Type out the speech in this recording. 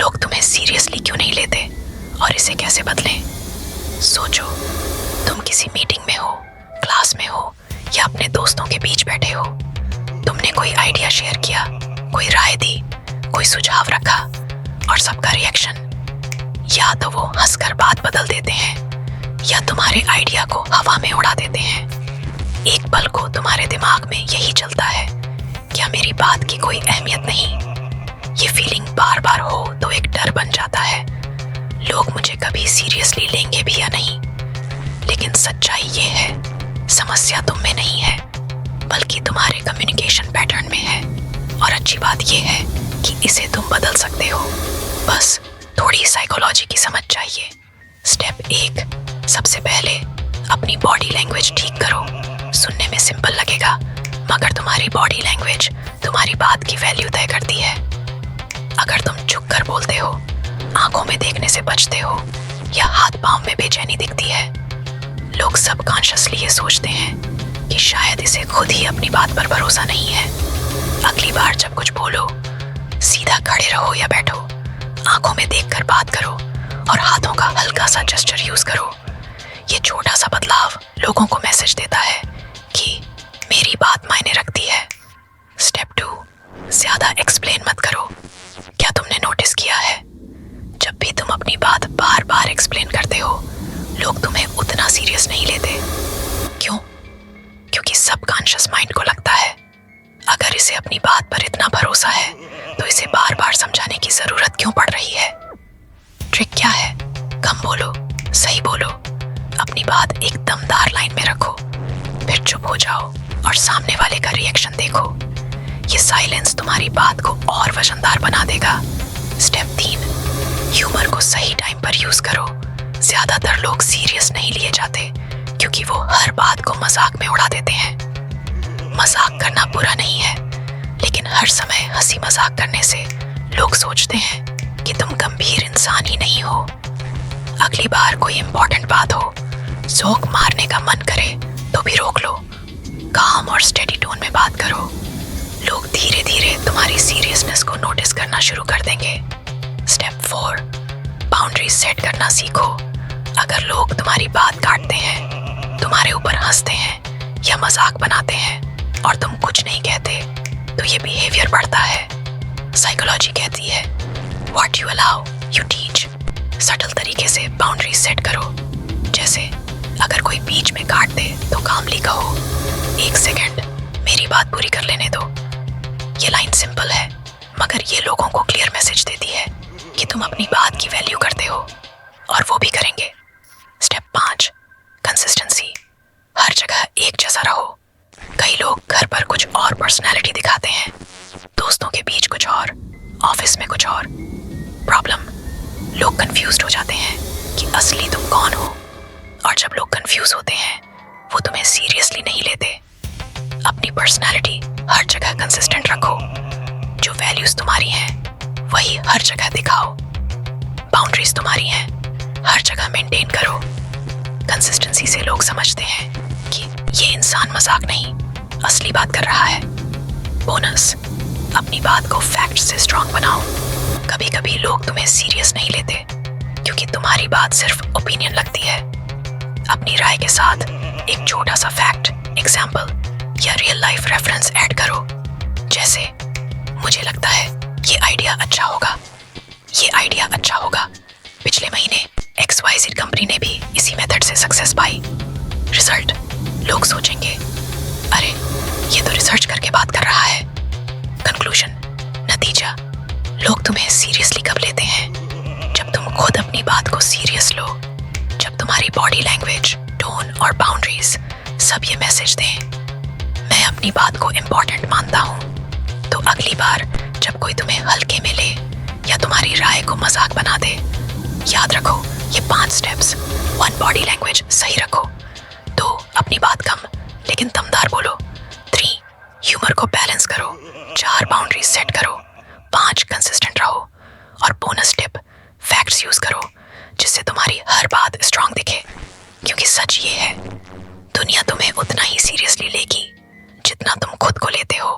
लोग तुम्हें सीरियसली क्यों नहीं लेते और इसे कैसे बदलें? सोचो, तुम किसी मीटिंग में हो, क्लास में हो या अपने दोस्तों के बीच बैठे हो। तुमने कोई आइडिया शेयर किया, कोई राय दी, कोई सुझाव रखा और सबका रिएक्शन या तो वो हंसकर बात बदल देते हैं या तुम्हारे आइडिया को हवा में उड़ा देते हैं। एक पल को तुम्हारे दिमाग में यही चलता है, क्या मेरी बात की कोई अहमियत नहीं? ये फीलिंग बार बार हो तो एक डर बन जाता है, लोग मुझे कभी सीरियसली लेंगे भी या नहीं। लेकिन सच्चाई ये है, समस्या तुम में नहीं है बल्कि तुम्हारे कम्युनिकेशन पैटर्न में है। और अच्छी बात ये है कि इसे तुम बदल सकते हो, बस थोड़ी साइकोलॉजी की समझ चाहिए। स्टेप 1, सबसे पहले अपनी बॉडी लैंग्वेज ठीक करो। सुनने में सिंपल लगेगा, मगर तुम्हारी बॉडी लैंग्वेज तुम्हारी बात की वैल्यू तय करती है। अगर तुम झुक कर बोलते हो, आंखों में देखने से बचते हो या हाथ पांव में बेचैनी दिखती है, लोग सबकॉन्शियसली ये सोचते हैं कि शायद इसे खुद ही अपनी बात पर भरोसा नहीं है। अगली बार जब कुछ बोलो, सीधा खड़े रहो या बैठो, आंखों में देखकर बात करो और हाथों का हल्का सा जेस्चर यूज करो। ये छोटा सा बदलाव लोगों को मैसेज देता है कि मेरी बात मायने रखती है। स्टेप 2, ज्यादा एक्सप्लेन मत करो। क्या तुमने नोटिस किया है, जब भी तुम अपनी बात बार बार एक्सप्लेन करते हो, लोग तुम्हें उतना सीरियस नहीं लेते? क्यों? क्योंकि सबकॉन्शियस माइंड को लगता है अगर इसे अपनी बात पर इतना भरोसा है तो इसे बार बार समझाने की जरूरत क्यों पड़ रही है। ट्रिक क्या है? कम बोलो, सही बोलो, अपनी बात एक दमदार लाइन में रखो, फिर चुप हो जाओ और सामने वाले का रिएक्शन देखो। ये साइलेंस तुम्हारी बात को और वजनदार बना देगा। स्टेप 3, ह्यूमर को सही टाइम पर यूज करो। ज्यादातर लोग सीरियस नहीं लिए जाते क्योंकि वो हर बात को मजाक में उड़ा देते हैं। मजाक करना बुरा नहीं है, लेकिन हर समय हंसी मजाक करने से लोग सोचते हैं कि तुम गंभीर इंसान ही नहीं हो। अगली बार कोई इंपॉर्टेंट बात हो, जोक मारने का मन करे तो भी रोक लो। काम और स्टेडी टोन में बात करो, लोग धीरे धीरे तुम्हारी सीरियसनेस को नोटिस करना शुरू कर देंगे। स्टेप 4, बाउंड्रीज सेट करना सीखो। अगर लोग तुम्हारी बात काटते हैं, तुम्हारे ऊपर हंसते हैं या मजाक बनाते हैं और तुम कुछ नहीं कहते, तो ये बिहेवियर बढ़ता है। साइकोलॉजी कहती है what you allow you teach. Subtle तरीके से बाउंड्रीज सेट करो, जैसे अगर कोई बीच में काट दे तो कामली कहो, 1 सेकंड, मेरी बात पूरी कर लेने दो। ये लाइन सिंपल है, मगर ये लोगों को क्लियर मैसेज देती है कि तुम अपनी बात की वैल्यू करते हो और वो भी करेंगे। Step 5, consistency. हर जगह एक जैसा रहो। कई लोग घर पर कुछ और पर्सनैलिटी दिखाते हैं, दोस्तों के बीच कुछ और, ऑफिस में कुछ और। प्रॉब्लम, लोग कंफ्यूज्ड हो जाते हैं कि असली तुम कौन हो। और जब लोग कंफ्यूज होते हैं, वो तुम्हें सीरियसली नहीं लेते। अपनी पर्सनैलिटी हर जगह कंसिस्टेंट रखो। जो वैल्यूज तुम्हारी हैं, वही हर जगह दिखाओ। बाउंड्रीज तुम्हारी हैं, हर जगह मेंटेन करो। कंसिस्टेंसी से लोग समझते हैं कि ये इंसान मजाक नहीं, असली बात कर रहा है। बोनस, अपनी बात को फैक्ट से स्ट्रॉन्ग बनाओ। कभी कभी लोग तुम्हें सीरियस नहीं लेते क्योंकि तुम्हारी बात सिर्फ ओपिनियन लगती है। अपनी राय के साथ एक छोटा सा फैक्ट, एग्जाम्पल या रियल लाइफ रेफरेंस ऐड करो, जैसे मुझे लगता है ये आइडिया अच्छा होगा, ये आइडिया अच्छा होगा। पिछले महीने XYZ कंपनी ने भी इसी मेथड से सक्सेस पाई। रिजल्ट, लोग सोचेंगे अरे ये तो रिसर्च करके बात कर रहा है। कंक्लूजन, नतीजा, लोग तुम्हें सीरियसली कब लेते हैं? जब तुम खुद अपनी बात को सीरियस लो, जब तुम्हारी बॉडी लैंग्वेज, टोन और बाउंड्रीज सब ये मैसेज दें मैं अपनी बात को इम्पोर्टेंट मानता हूँ। तो अगली बार जब कोई तुम्हें हल्के में ले या तुम्हारी राय को मजाक बना दे, याद रखो ये 5 स्टेप्स। 1, बॉडी लैंग्वेज सही रखो। 2, अपनी बात कम लेकिन दमदार बोलो। 3, ह्यूमर को बैलेंस करो। 4, बाउंड्रीज सेट करो। 5, कंसिस्टेंट रहो। और बोनस टिप, फैक्ट्स यूज करो जिससे तुम्हारी हर बात स्ट्रांग दिखे। क्योंकि सच ये है, दुनिया तुम्हें उतना ही सीरियसली लेगी जितना तुम खुद को लेते हो।